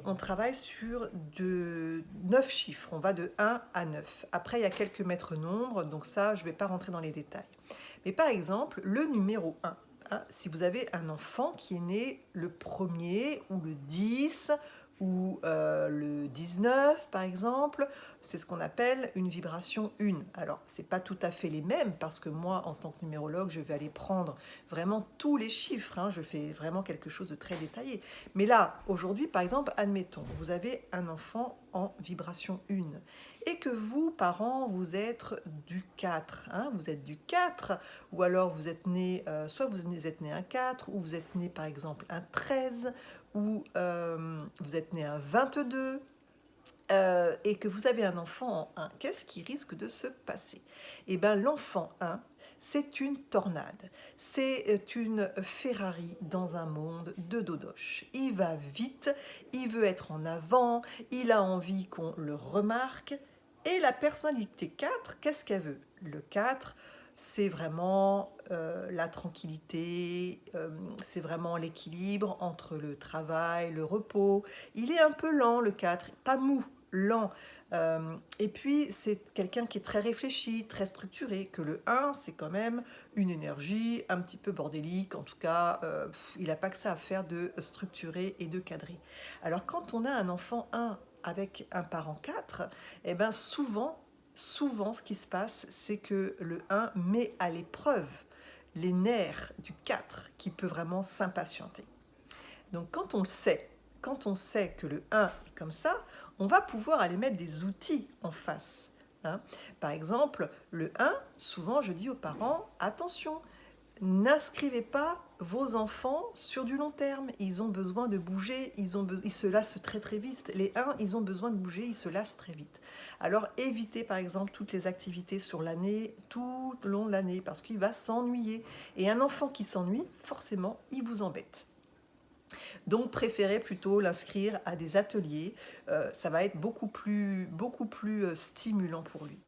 on travaille sur de 9 chiffres. On va de 1 à 9. Après, il y a quelques maîtres nombres, donc ça, je ne vais pas rentrer dans les détails. Mais par exemple, le numéro 1, hein, si vous avez un enfant qui est né le premier ou le 10 ou le 19 par exemple, c'est ce qu'on appelle une vibration 1. Alors, ce n'est pas tout à fait les mêmes parce que moi, en tant que numérologue, je vais aller prendre vraiment tous les chiffres, hein, je fais vraiment quelque chose de très détaillé. Mais là, aujourd'hui, par exemple, admettons, vous avez un enfant en vibration 1 et que vous, parents, vous êtes du 4, hein, vous êtes du 4, ou alors vous êtes né, soit vous êtes né un 4, ou vous êtes né par exemple un 13, ou vous êtes né un 22, et que vous avez un enfant en 1, qu'est-ce qui risque de se passer? Eh bien, l'enfant 1, c'est une tornade, c'est une Ferrari dans un monde de dodoche. Il va vite, il veut être en avant, il a envie qu'on le remarque. Et la personnalité 4, qu'est-ce qu'elle veut? Le 4, c'est vraiment la tranquillité, c'est vraiment l'équilibre entre le travail, le repos. Il est un peu lent, le 4, pas mou, lent. Et puis, c'est quelqu'un qui est très réfléchi, très structuré, que le 1, c'est quand même une énergie un petit peu bordélique. En tout cas, il n'a pas que ça à faire de structurer et de cadrer. Alors, quand on a un enfant 1 avec un parent 4, eh ben souvent, ce qui se passe, c'est que le 1 met à l'épreuve les nerfs du 4 qui peut vraiment s'impatienter. Donc quand on sait que le 1 est comme ça, on va pouvoir aller mettre des outils en face, hein. Par exemple, le 1, souvent je dis aux parents, attention, n'inscrivez pas vos enfants sur du long terme. Ils ont besoin de bouger, ils se lassent très très vite. Les 1, ils ont besoin de bouger, ils se lassent très vite. Alors évitez par exemple toutes les activités sur l'année, tout le long de l'année, parce qu'il va s'ennuyer. Et un enfant qui s'ennuie, forcément, il vous embête. Donc préférez plutôt l'inscrire à des ateliers, ça va être beaucoup plus stimulant pour lui.